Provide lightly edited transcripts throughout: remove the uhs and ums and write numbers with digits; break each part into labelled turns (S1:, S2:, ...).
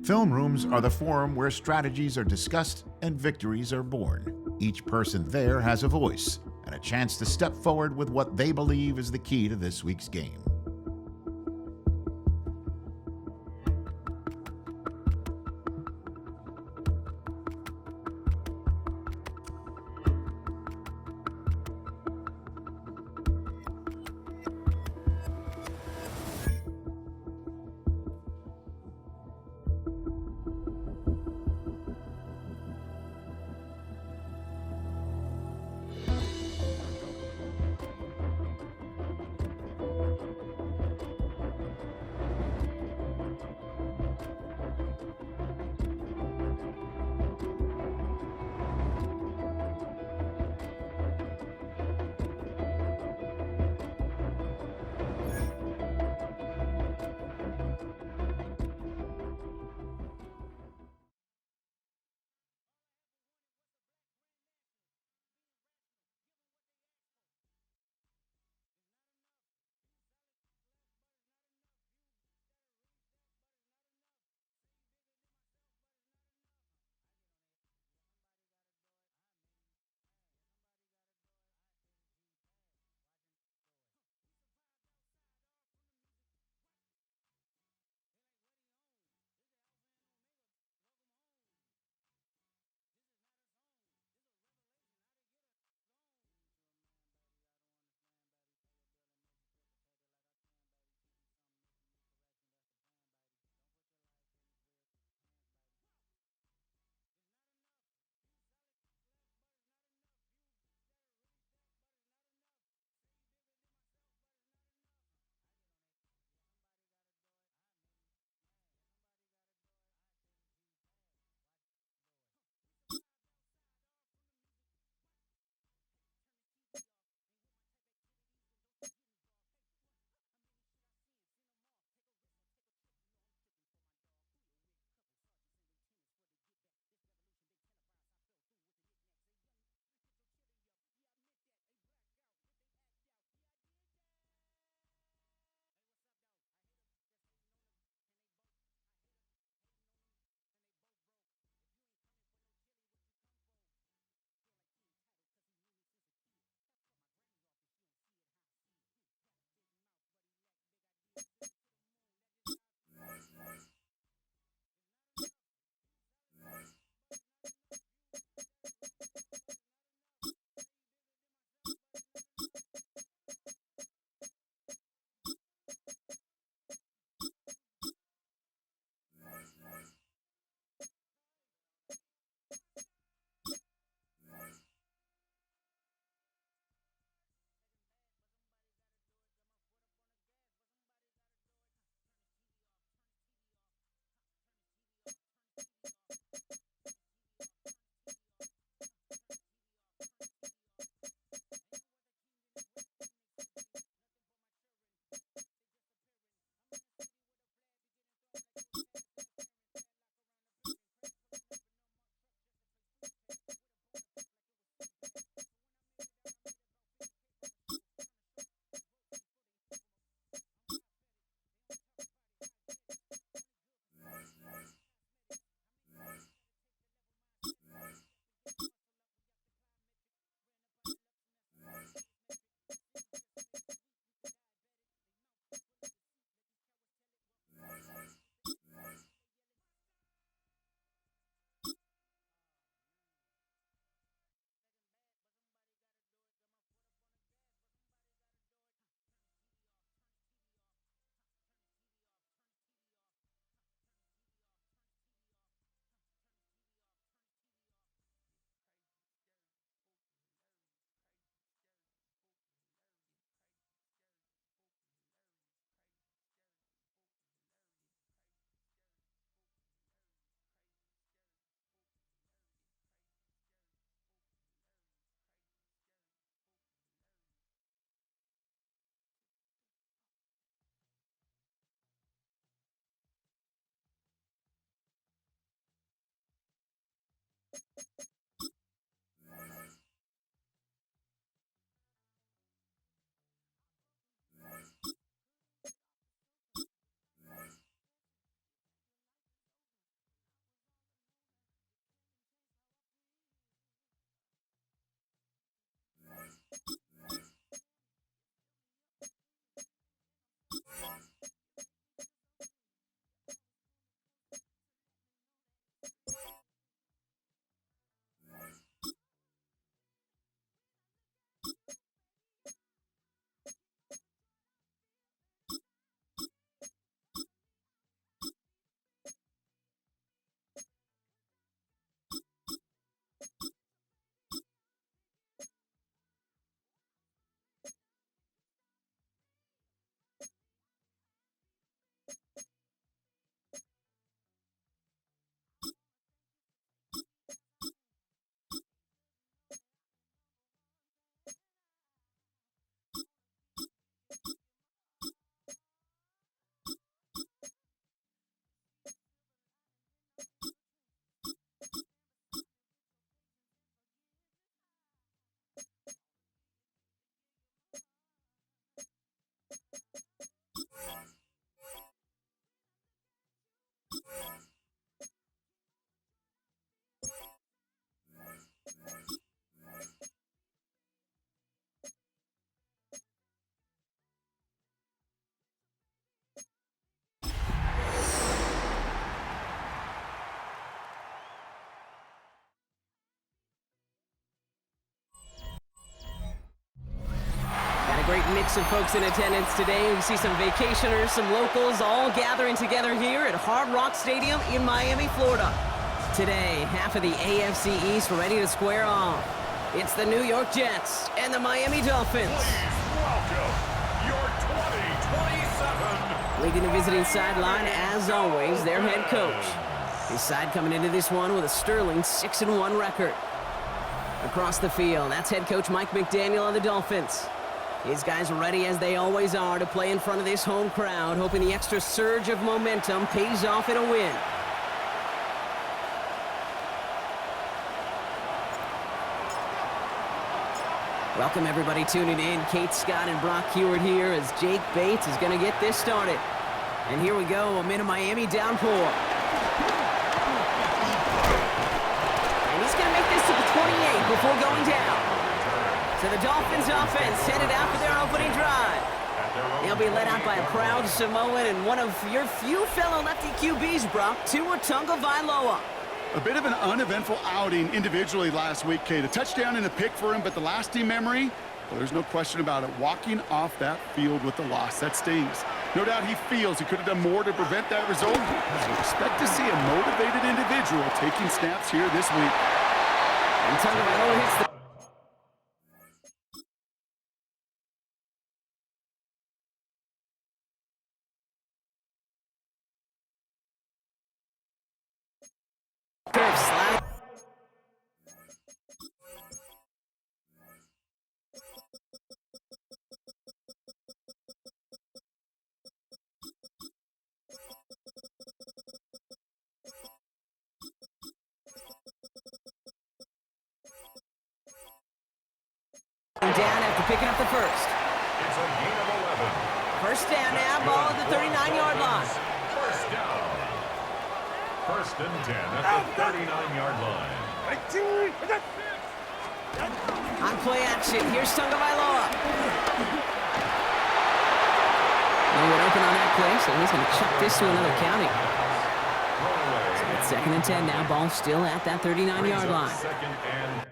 S1: Film rooms are the forum where strategies are discussed and victories are born. Each person there has a voice and a chance to step forward with what they believe is the key to this week's game.
S2: Great mix of folks in attendance today. We see some vacationers, some locals, all gathering together here at Hard Rock Stadium in Miami, Florida. Today, half of the AFC East ready to square off. It's the New York Jets and the Miami Dolphins.
S3: Please welcome your 2027.
S2: Leading the visiting sideline, as always, their head coach. His side coming into this one with a sterling 6-1 record. Across the field, that's head coach Mike McDaniel of the Dolphins. His guys are ready, as they always are, to play in front of this home crowd, hoping the extra surge of momentum pays off in a win. Welcome, everybody tuning in. Kate Scott and Brock Heward here as Jake Bates is going to get this started. And here we go, a Mid-Miami downpour. And he's going to make this to the 28 before going down. So the Dolphins offense headed out for their opening drive. They'll be led out by a proud Samoan and one of your few fellow lefty QBs, Brock, Tua Tagovailoa.
S4: A bit of an uneventful outing individually last week, Kate. A touchdown and a pick for him, but the lasting memory, well, there's no question about it. Walking off that field with the loss, that stings. No doubt he feels he could have done more to prevent that result. So expect to see a motivated individual taking snaps here this week.
S2: And Tagovailoa hits the slide. Down after picking up the first.
S3: It's a gain of 11.
S2: First down now, ball at the 39-yard line.
S3: First down. First and 10 at the 39-yard line.
S2: On play action, here's Tagovailoa. He went open on that play, so he's going to chuck this to another county. So it's 2nd and 10 now, ball still at that 39-yard line.
S3: Second and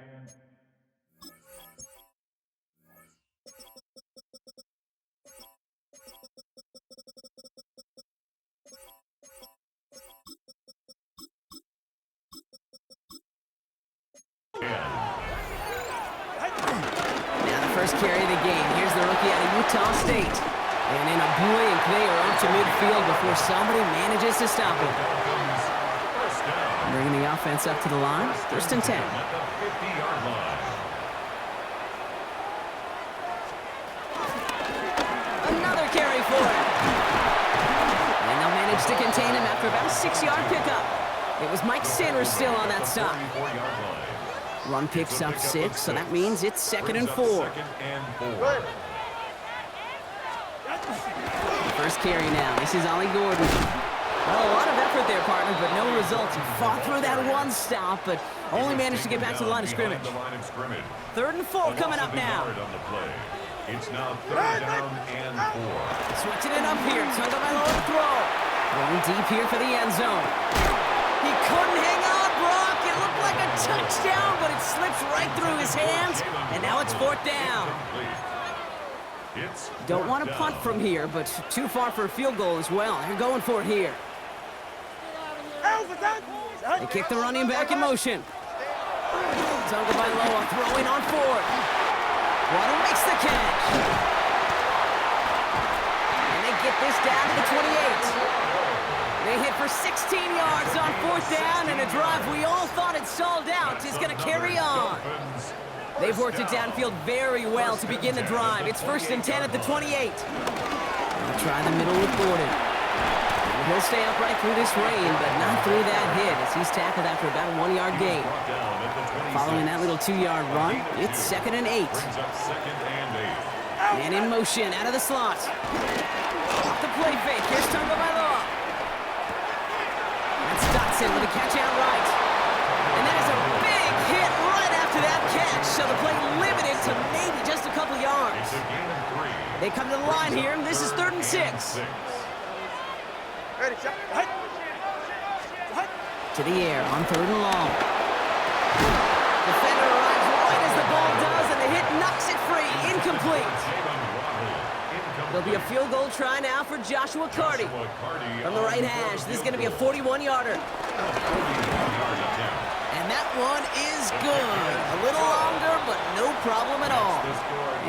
S2: First carry of the game. Here's the rookie out of Utah State. And in a blink, they are up to midfield before somebody manages to stop him. Bringing the offense up to the line. 1st and 10.
S3: at the 50-yard line.
S2: Another carry for him. And they'll manage to contain him after about a 6-yard pickup. It was Mike Sanders still on that stop.
S3: 44-yard line.
S2: Run picks up 6, so that means it's 2nd and 4.
S3: Second and 4.
S2: First carry now. This is Ollie Gordon. Well, a lot of effort there, partner, but no results. He fought through that one stop, but only managed to get back to the line of scrimmage. 3rd and 4 coming up now.
S3: It's now 3rd down and 4.
S2: Switching it up here. Tagovailoa to throw. Going deep here for the end zone. He couldn't hang on, Brock. It looked like a touchdown, but it slips right through his hands, and now it's 4th down. Don't want to punt from here, but too far for a field goal as well. They're going for it here. They kick the running back in motion. Tagovailoa throwing on 4th. Waddle makes the catch. And they get this down to the 28. They hit for 16 yards on 4th down, and a drive we all thought had stalled out is going to carry on. They've worked it downfield very well to begin the drive. It's 1st and 10 at the 28. They'll try the middle with Gordon. And he'll stay upright through this rain, but not through that hit as he's tackled after about a 1-yard gain. Following that little 2-yard run, it's 2nd and 8. Man in motion out of the slot. Off the play fake. Here's Tagovailoa. That's Dotson with a catch out right. And that is a big hit right after that catch. So the play limited to maybe just a couple yards. They come to the line here, and this is 3rd and 6. To the air on 3rd and long. Defender arrives right as the ball does, and the hit knocks it free. Incomplete. There'll be a field goal try now for Joshua Carty. From the right hash, this is going to be a 41-yarder. And that one is good. A little longer, but no problem at all.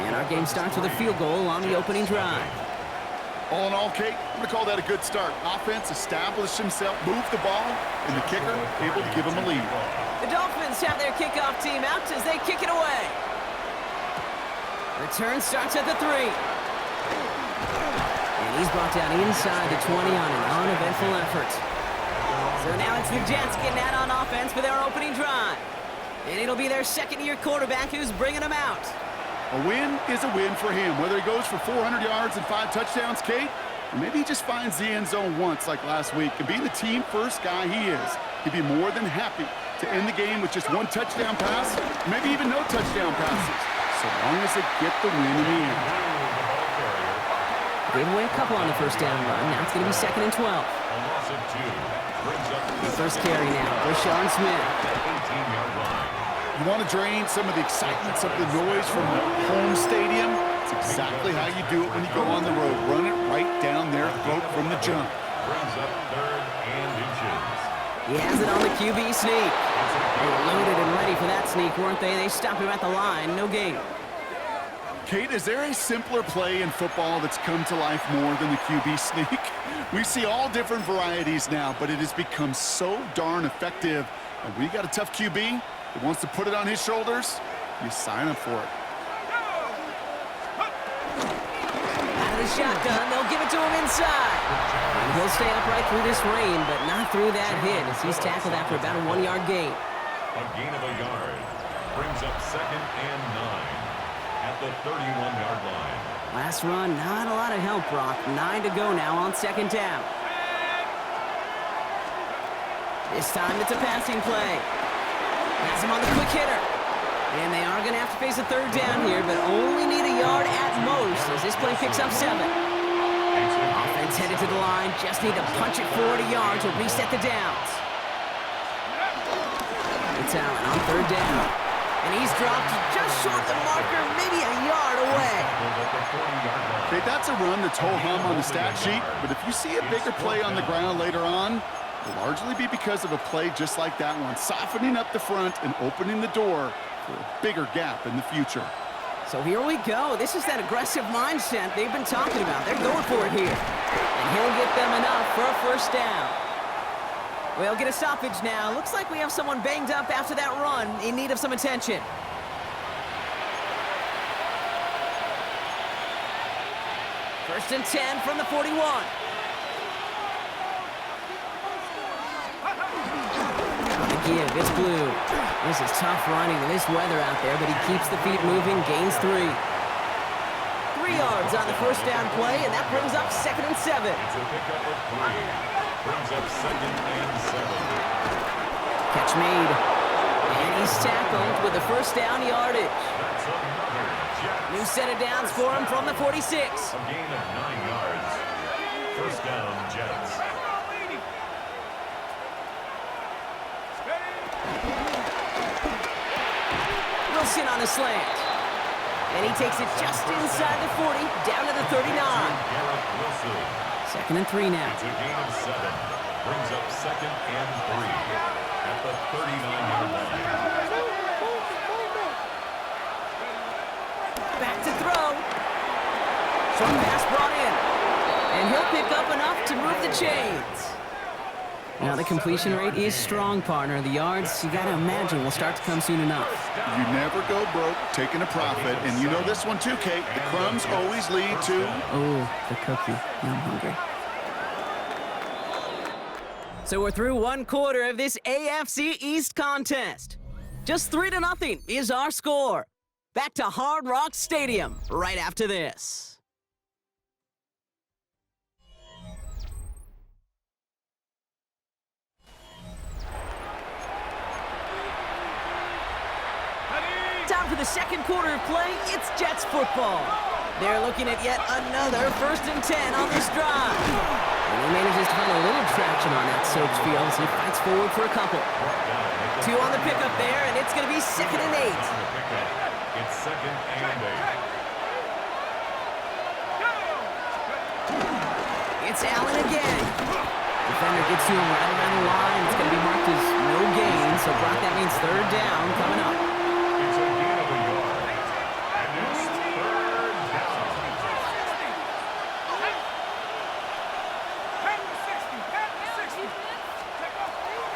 S2: And our game starts with a field goal on the opening drive.
S4: All in all, Kate, I'm going to call that a good start. Offense established himself, moved the ball, and the kicker able to give him a lead.
S2: The Dolphins have their kickoff team out as they kick it away. Return starts at the 3. And he's brought down inside the 20 on an uneventful effort. So now it's the Jets getting out on offense for their opening drive. And it'll be their second-year quarterback who's bringing them out.
S4: A win is a win for him, whether he goes for 400 yards and 5 touchdowns, Kate, or maybe he just finds the end zone once like last week. And being the team-first guy he is, he'd be more than happy to end the game with just 1 touchdown pass, maybe even no touchdown passes, so long as they get the win in the end.
S2: Gave away a couple on the first down run. Now it's going to be 2nd and 12. The first carry now, Rashawn Smith.
S4: You want to drain some of the excitement, some of the noise from the home stadium? It's exactly how you do it when you go on the road. Run it right down their throat from the jump.
S3: Brings up 3rd and inches.
S2: He has it on the QB sneak. They were loaded and ready for that sneak, weren't they? They stopped him at the line. No gain.
S4: Kate, is there a simpler play in football that's come to life more than the QB sneak? We see all different varieties now, but it has become so darn effective. And when you got a tough QB that wants to put it on his shoulders, you sign up for it.
S2: Out of the shotgun, they'll give it to him inside. And he'll stay upright through this rain, but not through that hit as he's tackled after about a 1-yard gain.
S3: A gain of a yard. Brings up 2nd and 9 at the 31-yard line.
S2: Last run, not a lot of help, Brock. 9 to go now on 2nd down. This time it's a passing play. Has him on the quick hitter. And they are going to have to face a 3rd down here, but only need a yard at most as this play picks up 7. Offense headed to the line. Just need to punch it 40 yards or reset the downs. It's Allen on 3rd down. And he's dropped just short of the marker, maybe a yard away.
S4: Okay, that's a run that's ho-hum on the stat sheet, but if you see a bigger play on the ground later on, it'll largely be because of a play just like that one, softening up the front and opening the door for a bigger gap in the future.
S2: So here we go. This is that aggressive mindset they've been talking about. They're going for it here. And he'll get them enough for a 1st down. We'll get a stoppage now. Looks like we have someone banged up after that run in need of some attention. First and 10 from the 41. On the give, it's Blue. This is tough running in this weather out there, but he keeps the feet moving, gains 3. 3 yards on the 1st down play, and that brings up 2nd and 7.
S3: It's a pickup of 3. Brings up second and 7.
S2: Catch made. And he's tackled with the first down yardage.
S3: That's another Jets.
S2: New set of downs for him from the 46.
S3: A gain of 9 yards. First down, Jets.
S2: Wilson on the slant. And he takes it just inside the 40, down to the 39.
S3: Garrett Wilson.
S2: Second and 3 now.
S3: It's a gain of 7. Brings up second and 3 at the 39-yard line.
S2: Back to throw. Short pass brought in. And he'll pick up enough to move the chains. Now the completion rate is strong, partner. The yards, you gotta imagine, will start to come soon enough.
S4: You never go broke taking a profit, and you know this one too, Kate. The crumbs always lead to...
S2: Oh, the cookie. Now I'm hungry. So we're through one quarter of this AFC East contest. Just 3-0 is our score. Back to Hard Rock Stadium right after this. Time for the second quarter of play. It's Jets football. They're looking at yet another 1st and 10 on this drive. And he manages to find a little traction on that Soaps field as he fights forward for a couple. 2 on the pickup there, and it's going to be 2nd and 8.
S3: It's second and 8.
S2: It's Allen again. Defender gets to him right around the line. It's going to be marked as no gain, so Brock, that means 3rd down coming up.
S3: It's a gain of a yard. And it's 3rd down.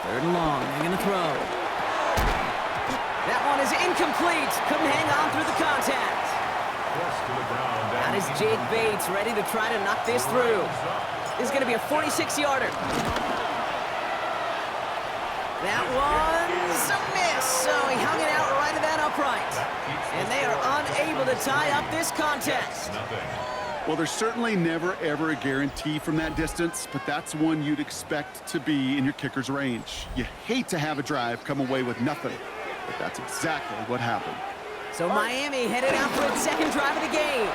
S2: 3rd and long. They're going to throw. That one is incomplete. Couldn't hang on through the contact.
S3: Forced to the ground.
S2: That is Jake Bates ready to try to knock this through. This is going to be a 46-yarder. That one's a miss. So he hung it out right at that upright. And they are unable to tie up this contest.
S4: Well, there's certainly never, ever a guarantee from that distance, but that's one you'd expect to be in your kicker's range. You hate to have a drive come away with nothing, but that's exactly what happened.
S2: So Miami headed out for its 2nd drive of the game.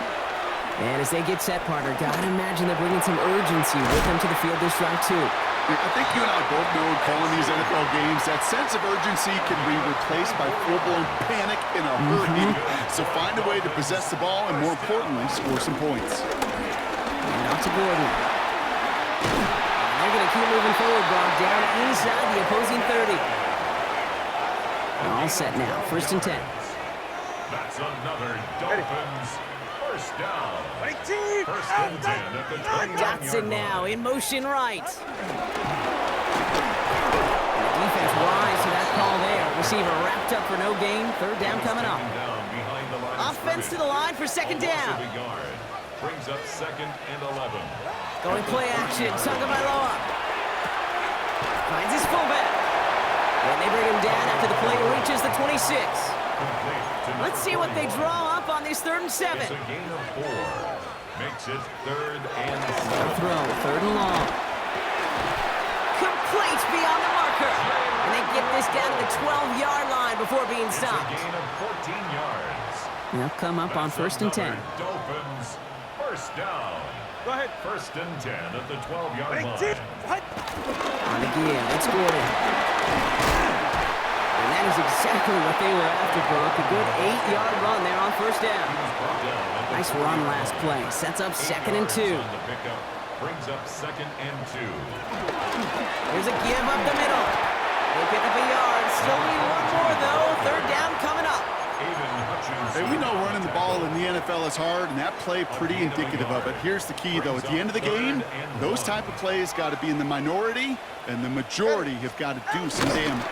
S2: And as they get set, partner, gotta imagine they're bringing some urgency with them to the field this drive, too.
S4: I think you and I both know in calling these NFL games, that sense of urgency can be replaced by full-blown panic in a hurry. So find a way to possess the ball and, more importantly, score some points.
S2: And out to Gordon. And they're going to keep moving forward, Brock, down inside the opposing 30. All set now, 1st and 10.
S3: That's another Dolphins first down. 1st and 10 at the 21-yard
S2: Dotson now in motion right. And the defense wise to that call there. Receiver wrapped up for no gain. 3rd down coming up. Offense to the line for 2nd down.
S3: Brings up 2nd and 11.
S2: Going play action. Tagovailoa finds his fullback. And they bring him down after the play reaches the 26. Let's see what they draw up on this 3rd and 7.
S3: It's a gain of 4. Makes it 3rd and 7.
S2: Throw, 3rd and long. Complete beyond the marker. And they get this down to the 12-yard line before being stopped.
S3: It's a gain of 14 yards.
S2: They'll come up on 1st and 10.
S3: Dolphins first down. Go ahead. 1st and 10 at the 12-yard line.
S2: On again, it's Gordon. And that is exactly what they were after, Brook. A good 8-yard run there on 1st down. Nice run last play. Sets up 2nd and 2.
S3: Brings up 2nd and 2.
S2: Here's a give up the middle. They pick up a yard. Still need one more, though. 3rd down coming up.
S4: Hey, we know running the ball in the NFL is hard, and that play pretty indicative of it. Here's the key, though. At the end of the game, those type of plays got to be in the minority, and the majority have got to do some damage.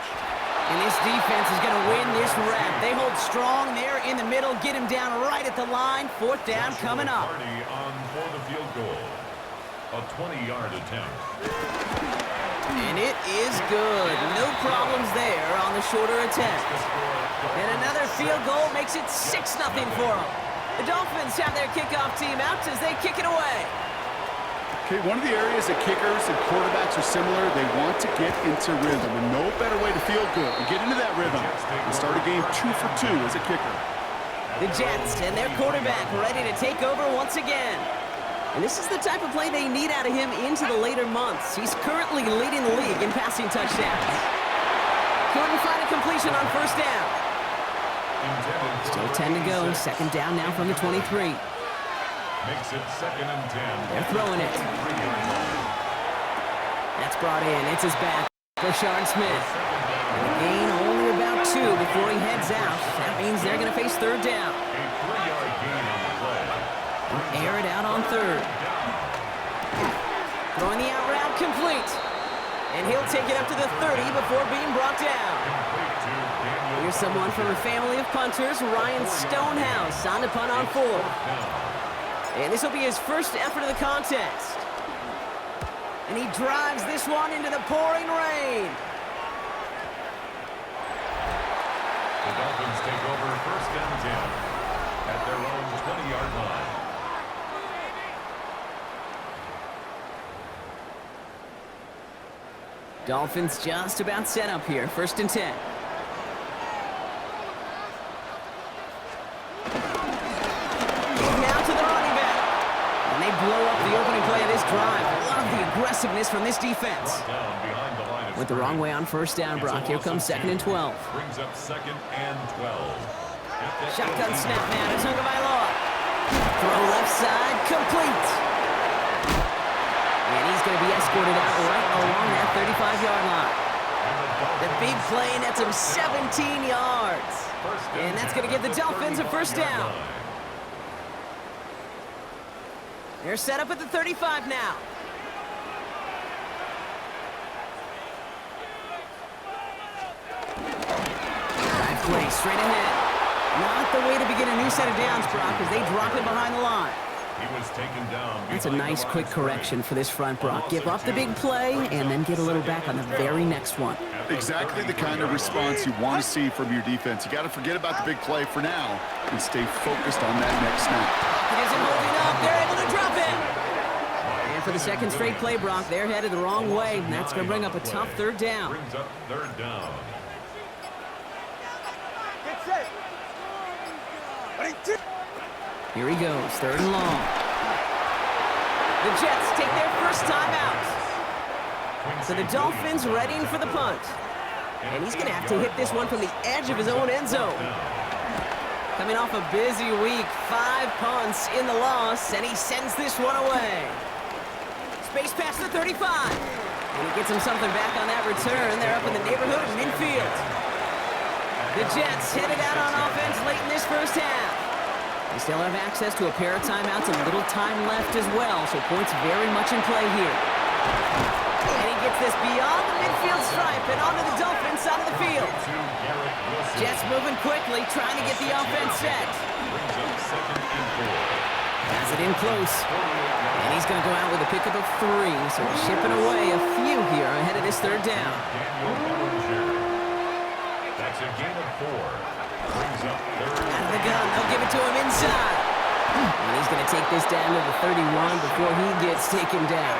S2: And this defense is going to win this rep. They hold strong there in the middle, get him down right at the line. 4th down coming up.
S3: On for the field goal. A 20-yard attempt.
S2: And it is good. No problems there on the shorter attempt. And another field goal makes it 6-0 for them. The Dolphins have their kickoff team out as they kick it away.
S4: Okay, one of the areas that kickers and quarterbacks are similar, they want to get into rhythm. And no better way to feel good and get into that rhythm and start a game 2 for 2 as a kicker.
S2: The Jets and their quarterback ready to take over once again. And this is the type of play they need out of him into the later months. He's currently leading the league in passing touchdowns. Couldn't find a completion on first down. Still 10 to go. Second down now from the 23.
S3: Makes it 2nd and 10.
S2: They're throwing it. That's brought in. It's his back. Rashard Smith. And a gain only about 2 before he heads out. That means they're going to face third down.
S3: A 3-yard gain on the play.
S2: Air it out on third. Throwing the out route complete. And he'll take it up to the 30 before being brought down. Here's someone from a family of punters, Ryan Stonehouse, on to punt on 4. And this will be his first effort of the contest. And he drives this one into the pouring rain.
S3: The Dolphins take over 1st and 10 at their own 20-yard line.
S2: Dolphins just about set up here. 1st and 10. Now to the running back. And they blow up the opening play of this drive. Love the aggressiveness from this defense.
S3: Down behind the line of
S2: Went the wrong way on first down,
S3: It's a
S2: Brock. Here
S3: loss
S2: comes
S3: of
S2: 2nd and
S3: 2.
S2: 12.
S3: Brings up 2nd and 12.
S2: Shotgun snap now to Tagovailoa. Throw left side, complete. And he's going to be escorted out right along that 35-yard line. The big play nets him 17 yards. And that's going to give the Dolphins a first down. They're set up at the 35 now. Drive play straight ahead. Not the way to begin a new set of downs, Brock, as they drop him behind the line.
S3: He was taken down.
S2: That's a nice quick correction for this front, Brock. Give up the big play and then get a little back on the very next one.
S4: Exactly the kind of response you want to see from your defense. You got to forget about the big play for now and stay focused on that next snap.
S2: It isn't holding up. They're able to drop it. And for the second straight play, Brock, they're headed the wrong way, and that's going to bring up a tough third down.
S3: Brings up 3rd down.
S2: Here he goes, 3rd and long. The Jets take their first time out. So the Dolphins readying for the punt. And he's going to have to hit this one from the edge of his own end zone. Coming off a busy week, 5 punts in the loss, and he sends this one away. Space past the 35. And he gets him something back on that return. They're up in the neighborhood of midfield. The Jets headed out on offense late in this first half. They still have access to a pair of timeouts and a little time left as well, so points very much in play here. And he gets this beyond the midfield stripe and onto the Dolphins side of the field. Jets moving quickly, trying to get the offense set.
S3: Brings up 2nd and 4.
S2: Has it in close. And he's going to go out with a pickup of 3, so we're shipping away a few here ahead of this third down.
S3: Daniel Bellinger. That's a gain of 4. Brings up 3rd.
S2: Out of the gun, they'll give it to him inside. And he's going to take this down to the 31 before he gets taken down.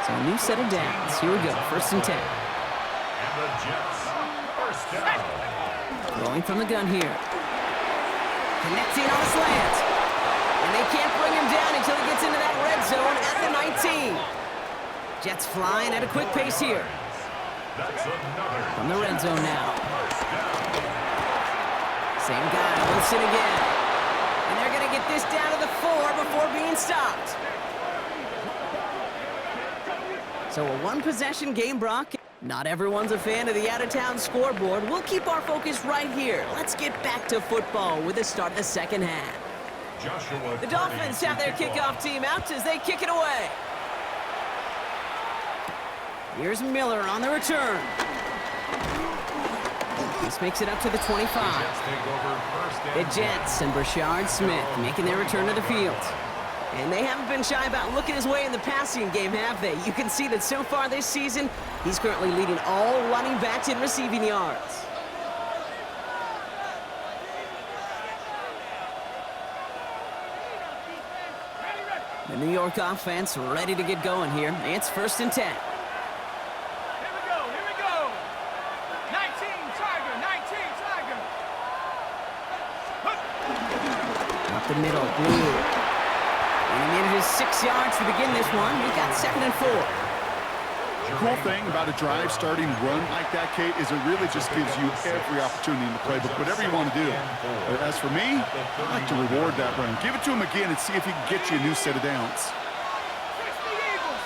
S2: So a new set of downs. Here we go, 1st and 10.
S3: And the Jets, 1st down.
S2: Throwing from the gun here. Connecting on a slant. And they can't bring him down until he gets into that red zone at the 19. Jets flying at a quick pace here.
S3: That's another
S2: From the red zone now.
S3: first down.
S2: Same guy, Wilson again. And they're going to get this down to the 4 before being stopped. So a one-possession game, Brock. Not everyone's a fan of the out-of-town scoreboard. We'll keep our focus right here. Let's get back to football with the start of the second half.
S3: Joshua
S2: The Dolphins have their kickoff team out as they kick it away. Here's Miller on the return. This makes it up to the 25.
S3: Jets take over 1st
S2: The
S3: and
S2: Jets and Rashard Smith making their return to the field. And they haven't been shy about looking his way in the passing game, have they? You can see that so far this season, he's currently leading all running backs in receiving yards. The New York offense ready to get going here. It's 1st and 10.
S5: Here we go. 19 Tiger.
S2: Up the middle, Blue. And he manages 6 yards to begin this one. We've got 2nd and 4.
S4: The cool thing about a drive starting run like that, Kate, is it really just gives you every opportunity in the playbook, whatever you want to do. As for me, I like to reward that run. Give it to him again and see if he can get you a new set of downs.
S5: 60 Eagles.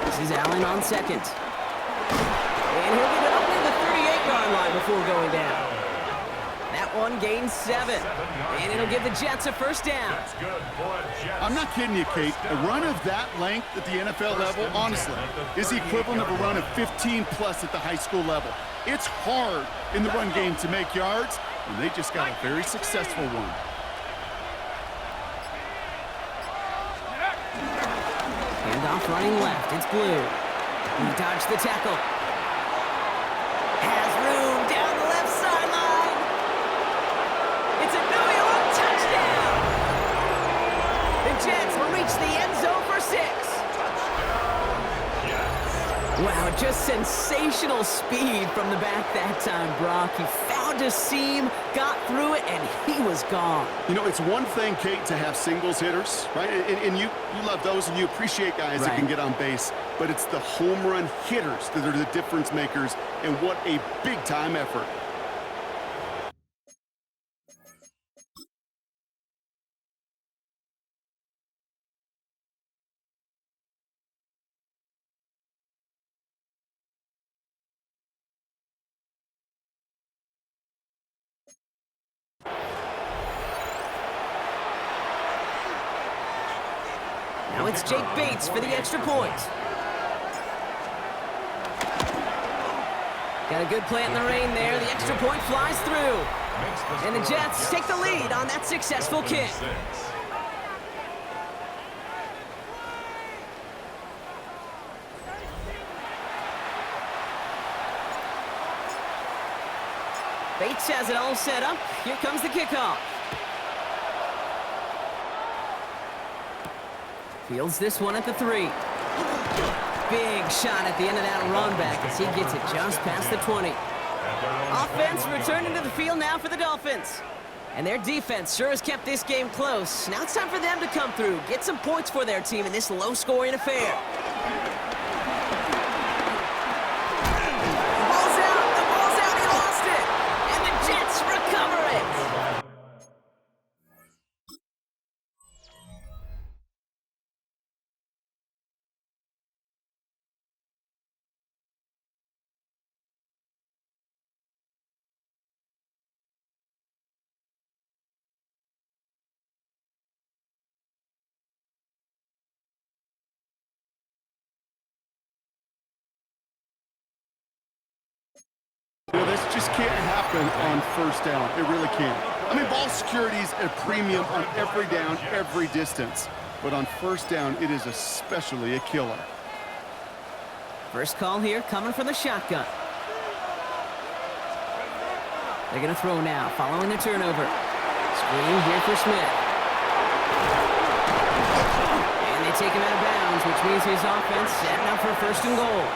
S2: This is Allen on 2nd. And he'll get it up to the 38-yard line before going down. That one gains 7. And it'll give the Jets a 1st down.
S3: That's good for a Jets.
S4: I'm not kidding you, Kate. A run of that length at the NFL level, honestly, is the equivalent of a run of 15-plus at the high school level. It's hard in the run game to make yards, and they just got a very successful one.
S2: Handoff running left. It's Blue. He dodged the tackle. Has room down the left sideline. It's a New York touchdown. The Jets will reach the end zone for 6. Wow, just sensational speed from the back that time, Brock. He found a seam, got through it, and he was gone.
S4: You know, it's one thing, Kate, to have singles hitters, right? And you love those, and you appreciate guys that can get on base. But it's the home run hitters that are the difference makers, and what a big-time effort.
S2: Now it's Jake Bates for the extra point. Got a good plant in the rain there. The extra point flies through. And the Jets take the lead on that successful kick. Bates has it all set up. Here comes the kickoff. Fields this one at the 3. Big shot at the end of that run back as he gets it just past the 20. Offense returning to the field now for the Dolphins. And their defense sure has kept this game close. Now it's time for them to come through, get some points for their team in this low-scoring affair. The ball's out, he lost it. And the Jets recover it.
S4: You know, this just can't happen on 1st down. It really can't. I mean, ball security is a premium on every down, every distance. But on 1st down, it is especially a killer.
S2: First call here coming from the shotgun. They're going to throw now, following the turnover. Screen here for Smith. And they take him out of bounds, which means his offense setting up for 1st and goal.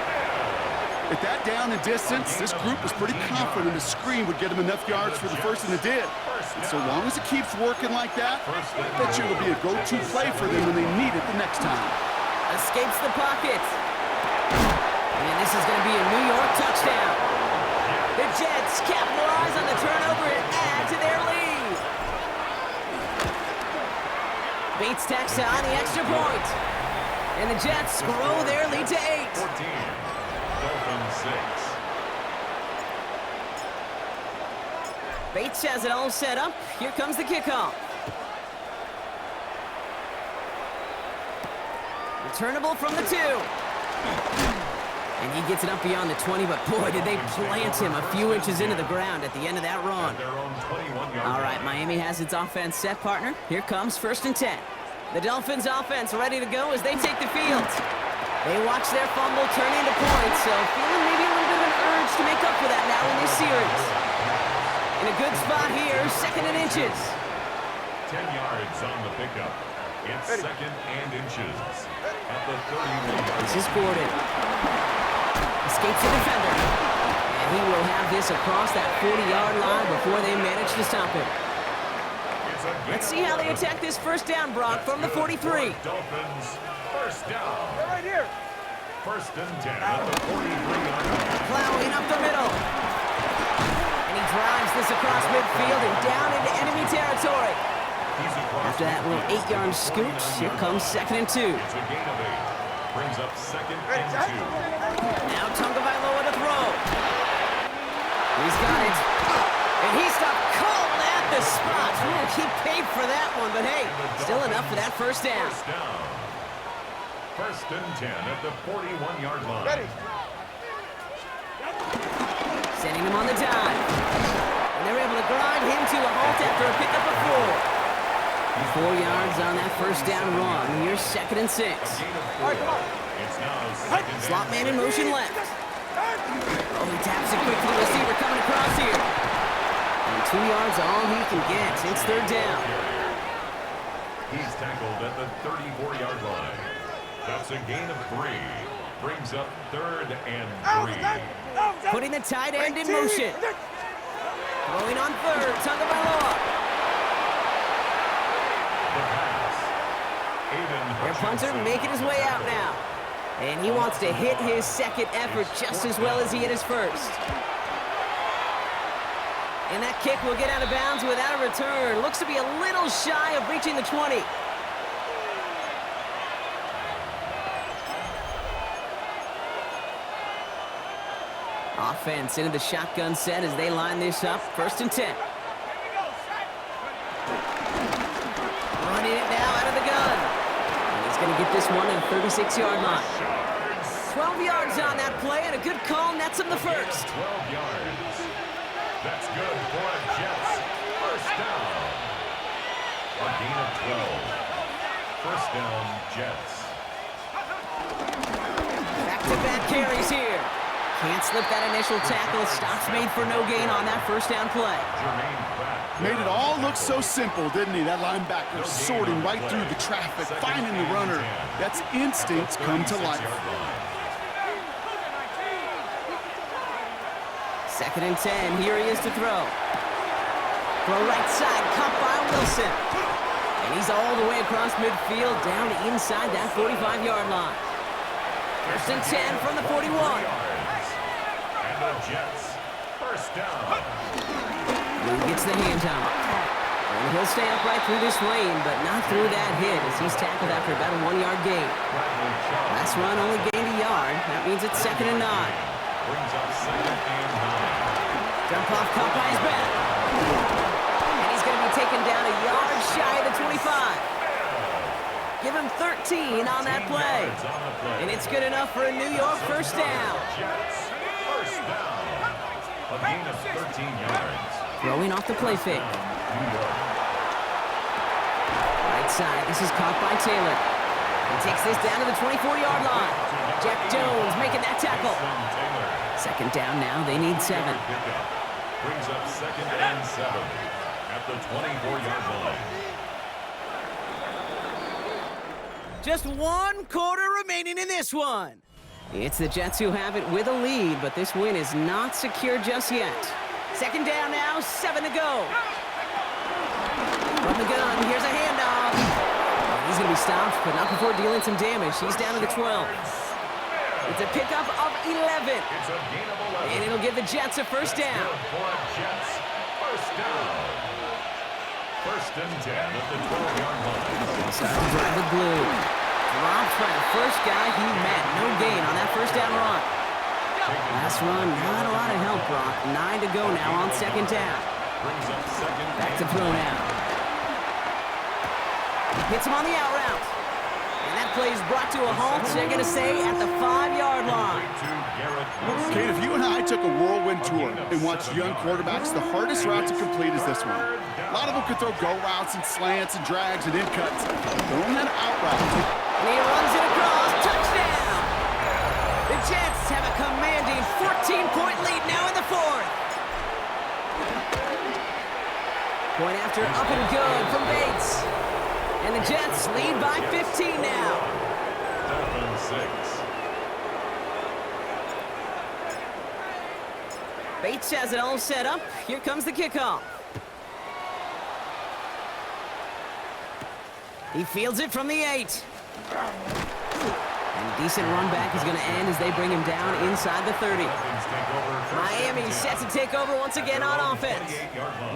S4: At that down and distance, this group was pretty confident the screen would get them enough yards for the 1st, and it did. And so long as it keeps working like that, I bet you it'll be a go-to play for them when they need it the next time.
S2: Escapes the pocket. And this is going to be a New York touchdown. The Jets capitalize on the turnover and add to their lead. Bates tacks on the extra point. And the Jets grow their lead to 8.
S3: 14. Dolphins 6.
S2: Bates has it all set up. Here comes the kickoff. Returnable from the 2. And he gets it up beyond the 20, but boy, did they plant him a few inches into the ground at the end of that run. All right, Miami has its offense set, partner. Here comes 1st and 10. The Dolphins offense ready to go as they take the field. They watch their fumble turn into points, so feeling maybe a little bit of an urge to make up for that now in this series. In a good spot here, 2nd and inches.
S3: 10 yards on the pickup. It's 2nd and inches at the 31.
S2: This is Gordon. Escapes the defender. And he will have this across that 40-yard line before they manage to stop him. Let's see how they attack this first down, Brock, from the 43.
S3: Dolphins, first down.
S5: Right here.
S3: 1st and 10 at the 43-yard line.
S2: Plowing up the middle. And he drives this across midfield and down into enemy territory.
S3: He's across
S2: After that little 8-yard scoot, here comes 2nd and 2.
S3: It's a gain of 8. Brings up 2nd and 2.
S2: Now Tagovailoa to throw. He's got it. And he stopped cold at the spot. Ooh, he paid for that one, but hey, still enough for that first down.
S3: First down. 1st and 10 at the 41-yard line.
S5: Ready.
S2: Sending him on the dive. And they're able to grind him to a halt after a pickup of 4. 4 yards on that first down run. Here's 2nd and 6.
S3: Gain of 4. It's now 2nd and
S2: Slot man in motion left. Oh, he taps it quick to the receiver coming across here. And 2 yards all he can get. It's 3rd down.
S3: He's tackled at the 34-yard line. That's a gain of 3. Brings up 3rd and 3.
S2: Putting the tight end in motion. Throwing on 3rd. Tagovailoa.
S3: The pass. Aiden
S2: Their punter
S3: Hutchinson.
S2: making his way out now. And he wants to hit his 2nd effort just as well as he hit his 1st. And that kick will get out of bounds without a return. Looks to be a little shy of reaching the 20. Offense into the shotgun set as they line this up. 1st and 10. Running it now out of the gun. And he's going to get this one at the 36-yard line. 12 yards on that play, and a good call nets him the 1st.
S3: 12 yards. That's good for a Jets. First down. A gain of 12. First down, Jets.
S2: Back-to-back carries here. Can't slip that initial tackle. Stops made for no gain on that first down play.
S3: Jermaine Pratt.
S4: Made it all look so simple, didn't he? That linebacker sorting right through the traffic, finding the runner. That's instincts come to life.
S2: 2nd and 10. Here he is to throw. Throw right side. Caught by Wilson. And he's all the way across midfield down inside that 45-yard line. 1st and 10 from the 41.
S3: And the Jets. First down.
S2: Lou gets the handoff. And he'll stay upright through this lane, but not through that hit as he's tackled after about a 1-yard gain. Last run only gained a yard. That means it's 2nd and 9.
S3: Brings up 2nd and 9.
S2: Dump off caught by his back. And he's going to be taken down a yard shy of the 25. Give him 13 on that play. And it's good enough for a New York first down.
S3: Jets. First down. A gain of 13 yards.
S2: Throwing off the play fake.
S3: New York.
S2: Right side, this is caught by Taylor. He takes this down to the 24-yard line. Jack Jones making that tackle.
S3: Taylor.
S2: 2nd down now, they need 7.
S3: Pickup. Brings up 2nd and 7 at the 24-yard line.
S2: Just 1 quarter remaining in this one. It's the Jets who have it with a lead, but this win is not secure just yet. 2nd down now, 7 to go. From the gun, here's a handoff. He's going to be stopped, but not before dealing some damage. He's down to the 12. It's a pickup of 11.
S3: It's a gain of 11.
S2: And it'll give the Jets a first down.
S3: For a Jets. First down. 1st and 10 at the 12-yard line.
S2: Starting to drive the blue. Dropped by the first guy he met. No gain on that first down run. Last run, not a lot of help, Brock. 9 to go now on 2nd down.
S3: Brings up 2nd.
S2: Back to throw now. Hits him on the out route. And that play is brought to a halt, they're going to say, at the 5-yard line.
S4: Kate, if you and I took a whirlwind tour and watched young quarterbacks, the hardest route to complete is this one. A lot of them could throw go routes and slants and drags and in cuts. But on that out route,
S2: And he runs it across. Touchdown! The Jets have a commanding 14-point lead now in the 4th. Point after, up and good from Bates. And the Jets lead by 15 now.
S3: Dolphins 6.
S2: Bates has it all set up. Here comes the kickoff. He fields it from the 8. And a decent run back is going to end as they bring him down inside the 30. Miami set to take over once again on offense.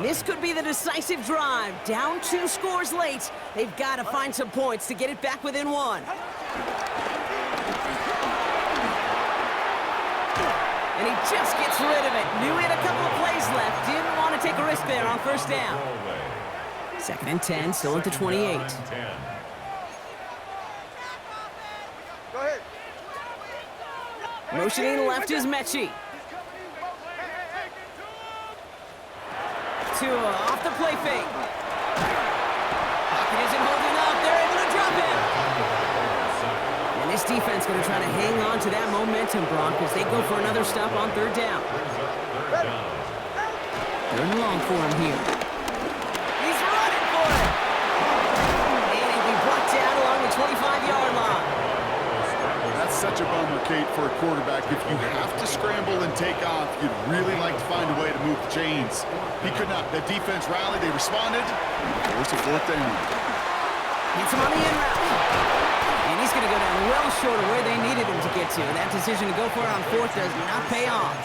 S2: This could be the decisive drive. Down 2 scores late. They've got to find some points to get it back within 1. And he just gets rid of it. Knew he had a couple of plays left. Didn't want to take a risk there on first down. 2nd and 10, still at the 28.
S5: Go ahead.
S2: Motioning left is Mechie. Off the play fake. Pocket isn't holding up. They're able to drop him. And this defense going to try to hang on to that momentum, Brock, as they go for another stop on 3rd down. 3rd and long for him here. He's running for it. And he'll be brought down along the 25-yard line.
S4: That's such a bummer, Kate, for a quarterback. If you have to scramble and take off, you'd really like to find a way to move the chains. He could not. The defense rallied. They responded. Force a 4th down.
S2: Hits him on the in route. And he's going to go down well short of where they needed him to get to. That decision to go for it on 4th does not pay off.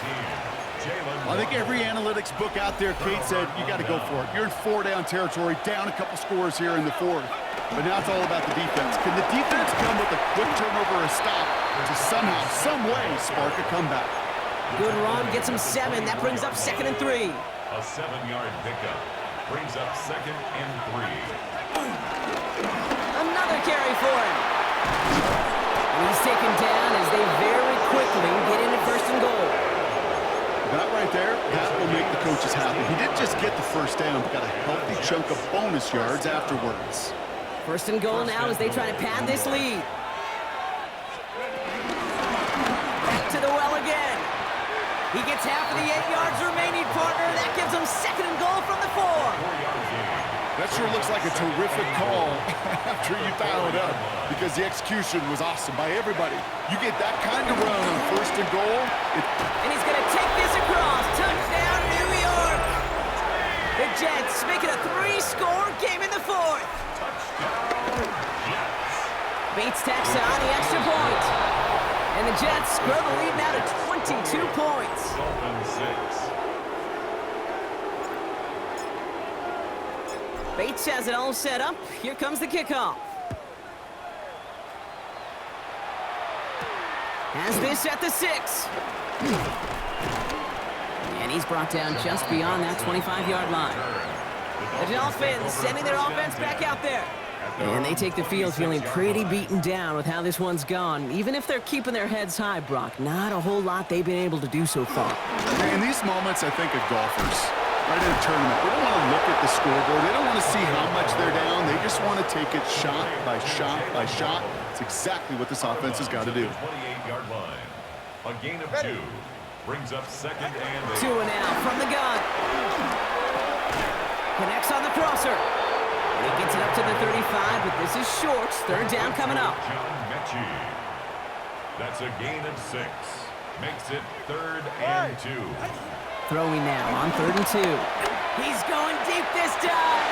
S4: I think every analytics book out there, Kate, said you got to go for it. You're in 4-down territory, down a couple scores here in the 4th. But now it's all about the defense. Can the defense come with a quick turnover or a stop to somehow, some way, spark a comeback?
S2: Good run, gets him 7. That brings up 2nd and 3.
S3: A 7-yard pickup brings up 2nd and 3.
S2: Another carry for him. And he's taken down as they very quickly get into 1st and goal.
S4: That right there, that will make the coaches happy. He didn't just get the 1st down, but got a healthy chunk of bonus yards afterwards.
S2: 1st and goal now as they try to pad this lead. Back to the well again. He gets half of the 8 yards remaining, partner. That gives him 2nd and goal from the 4.
S4: That sure looks like a terrific call after you dial it up, because the execution was awesome by everybody. You get that kind of run on 1st and goal.
S2: And he's going to take this across. Touchdown, New York. The Jets make it a 3-score game in the 4th. Bates tacks on the extra point. And the Jets grow the lead now to 22 points. Bates has it all set up. Here comes the kickoff. Has this at the 6. And he's brought down just beyond that 25-yard line. The Dolphins sending their offense back out there. And they take the field feeling pretty beaten down with how this one's gone. Even if they're keeping their heads high, Brock, not a whole lot they've been able to do so far.
S4: In these moments, I think of golfers. Right in a tournament, they don't want to look at the scoreboard. They don't want to see how much they're down. They just want to take it shot by shot by shot. It's exactly what this offense has got to do.
S3: 28-yard line. A gain of 2 brings up 2nd and 8.
S2: 2 and out from the gun. Connects on the crosser. And he gets it up to the 35, but this is short. 3rd down coming up.
S3: John Mechie. That's a gain of 6. Makes it 3rd and 2.
S2: Throwing now on 3rd and 2. He's going deep this time.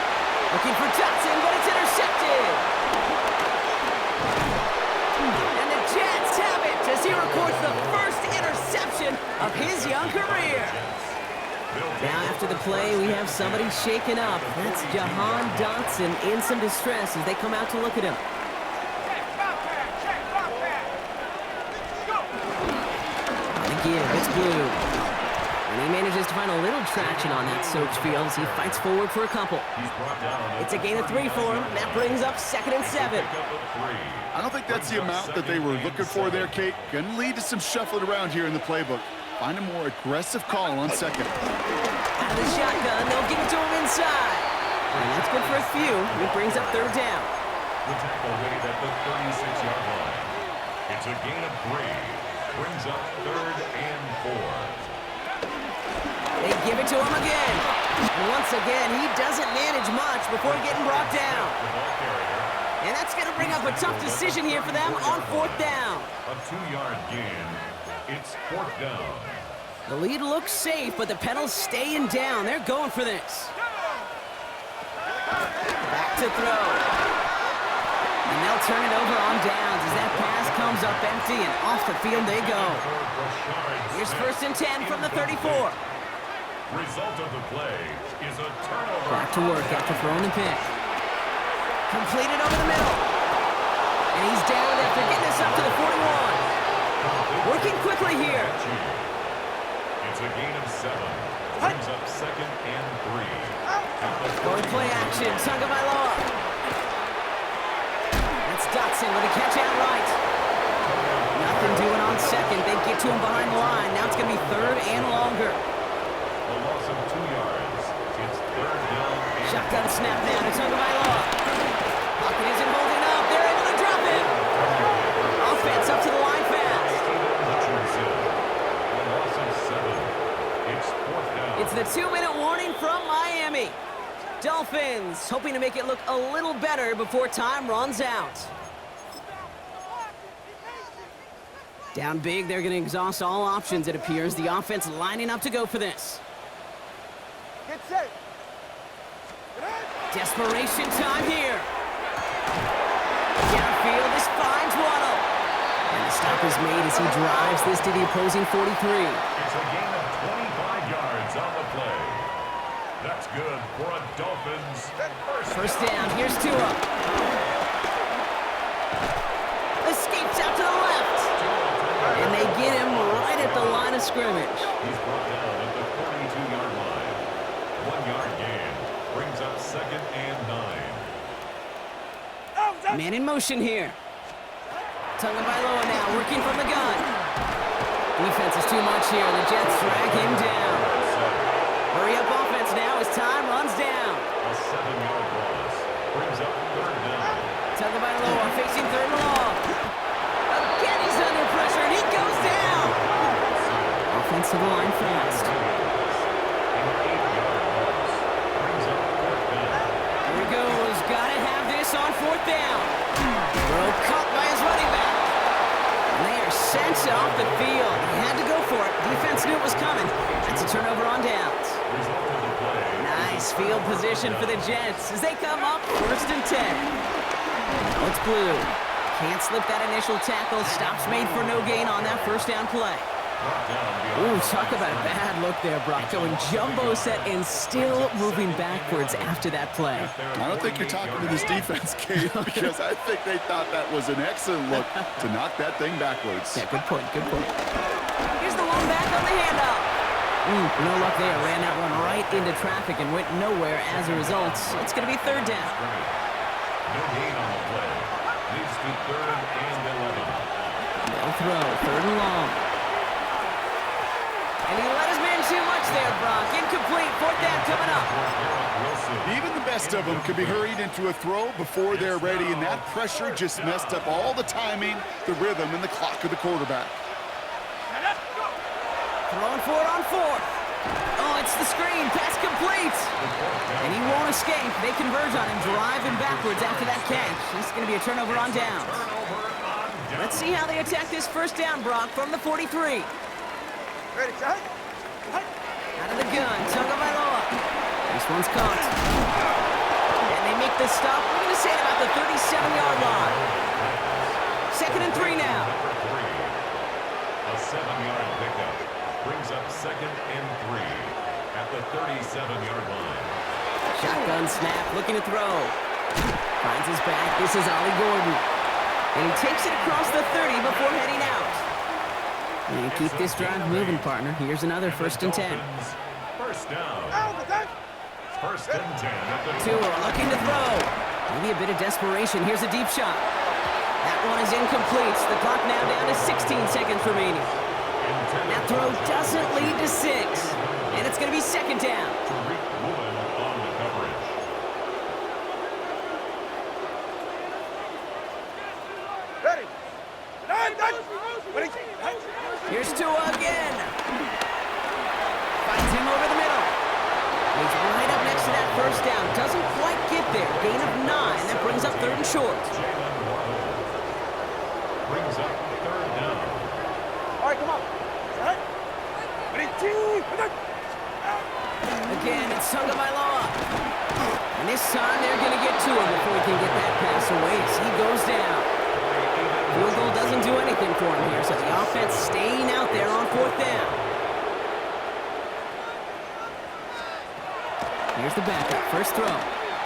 S2: Looking for Johnson, but it's intercepted. And the Jets have it as he records the first interception of his young career. Now after the play, we have somebody shaken up. That's Jahan Dotson in some distress as they come out to look at him. And again, it's blue. And he manages to find a little traction on that soaked field as he fights forward for a couple. It's a gain of 3 for him. That brings up 2nd and 7.
S4: I don't think that's the amount that they were looking for there, Kate. Going to lead to some shuffling around here in the playbook. Find a more aggressive call on 2nd.
S2: Out of the shotgun, they'll give it to him inside. And that's good for a few. It brings up 3rd down.
S3: The tackle made at the 36-yard line. It's a gain of 3. Brings up 3rd and 4.
S2: They give it to him again. And once again, he doesn't manage much before getting brought down. And that's going to bring up a tough decision here for them on 4th down.
S3: A 2-yard gain. It's 4th down.
S2: The lead looks safe, but the pedals staying down. They're going for this. Back to throw. And they'll turn it over on downs as that pass comes up empty, and off the field they go. Here's 1st and 10 from the 34.
S3: Result of the play is a turnover.
S2: Back to work after throwing the pick. Completed over the middle. And he's down after getting this up to the 41. Working quickly here.
S3: It's a gain of 7. Brings up 2nd and 3.
S2: Going play action. Tagovailoa. That's Dotson with a catch out right. Nothing doing on 2nd. They get to him behind the line. Now it's going to be 3rd and longer.
S3: A loss of 2 yards. It's 3rd down.
S2: Shotgun snap now to Tagovailoa. Pocket isn't holding up. They're able to drop it. Offense up to the line fast.
S3: A loss of 7. It's 4th down.
S2: It's the 2-minute warning from Miami. Dolphins hoping to make it look a little better before time runs out. Down big, they're going to exhaust all options, it appears. The offense lining up to go for this.
S5: Get set.
S2: Desperation time here. Downfield, this finds Waddle. And the stop is made as he drives this to the opposing 43.
S3: It's a gain of 25 yards on the play. That's good for a Dolphins
S2: First down, here's Tua. Escapes out to the left. And they get him right at the line of scrimmage.
S3: He's brought down at the 42-yard line. 1-yard gain. Brings up 2nd and 9.
S2: Man in motion here. Tagovailoa now working from the gun. Defense is too much here. The Jets drag him down. Hurry up offense now as time runs down.
S3: A 7-yard loss. Brings up 3rd down.
S2: Tagovailoa facing 3rd and long. Again he's under pressure and he goes down. Offense to the line fast.
S3: An 8-yard loss. Brings up 4th down.
S2: Here he goes. Gotta have this on 4th down. Throw caught by his running back. And they are sent off the field. He had to go for it. Defense knew it was coming. That's a turnover on downs.
S3: Result of the play.
S2: Nice field position for the Jets as they come up 1st and 10. Looks blue. Can't slip that initial tackle. Stops made for no gain on that 1st down play. Ooh, talk about a bad look there, Brock. Going jumbo set and still moving backwards after that play.
S4: I don't think you're talking to this defense, Kate, because I think they thought that was an excellent look to knock that thing backwards.
S2: Yeah, good point, good point. Here's the one back on the handoff. No luck there. Ran that one right into traffic and went nowhere as a result. It's going to be 3rd down.
S3: No gain on the play. Leads to 3rd and 11.
S2: They'll throw. 3rd and long. And he let his man too much there, Brock. Incomplete. 4th down coming up.
S4: Even the best of them could be hurried into a throw before they're ready, and that pressure just messed up all the timing, the rhythm, and the clock of the quarterback.
S2: Throwing for it on 4th. Oh, it's the screen. Pass complete. And he won't escape. They converge on him, driving backwards after that catch. This is going to be a turnover on downs. Let's see how they attack this 1st down, Brock, from the 43.
S5: Ready, John?
S2: Out of the gun, Tagovailoa. This one's caught. And they make the stop. We're going to say at about the 37-yard line. 2nd and 3 now.
S3: A 7-yard pickup. Brings up 2nd and 3 at the 37-yard line.
S2: Shotgun snap, looking to throw. Finds his back. This is Ollie Gordon. And he takes it across the 30 before heading out. And keep this drive moving, partner. Here's another 1st and 10.
S3: First down. 1st and 10 at the
S2: Tua looking to throw. Maybe a bit of desperation. Here's a deep shot. That one is incomplete. The clock now down to 16 seconds remaining. That throw doesn't lead to 6. And it's going to be 2nd down.
S3: Tariq Woolen on the coverage.
S5: Ready.
S2: Here's Tua again. Finds him over the middle. first down. Doesn't quite get there. Gain of 9. That brings up 3rd and short.
S3: Brings up 3rd down.
S5: All right, come on. Set. Ready, two.
S2: Again, it's Tagovailoa. And this time they're going to get to him before he can get that pass away as he goes down. Field goal doesn't do anything for him here, so the offense staying out there on 4th down. Here's the backup. First throw.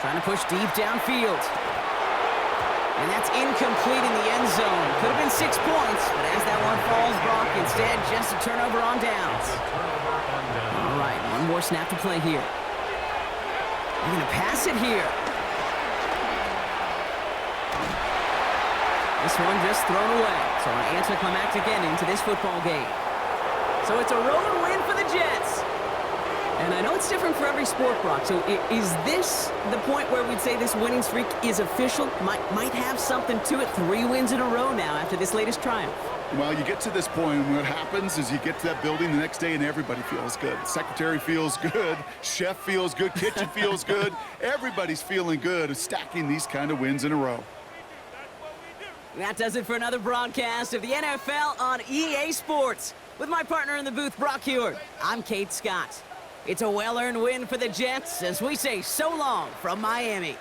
S2: Trying to push deep downfield. And that's incomplete in the end zone. Could have been 6 points, but as that one falls, Brock, instead just a turnover on downs. All right, one more snap to play here. They're going to pass it here. This one just thrown away. So an anticlimactic ending to this football game. So it's a road win for the Jets. And I know it's different for every sport, Brock. So is this the point where we'd say this winning streak is official? Might have something to it. 3 wins in a row now after this latest triumph.
S4: Well, you get to this point, and what happens is you get to that building the next day, and everybody feels good. Secretary feels good. Chef feels good. Kitchen feels good. Everybody's feeling good of stacking these kind of wins in a row.
S2: That does it for another broadcast of the NFL on EA Sports. With my partner in the booth, Brock Heward, I'm Kate Scott. It's a well-earned win for the Jets as we say so long from Miami.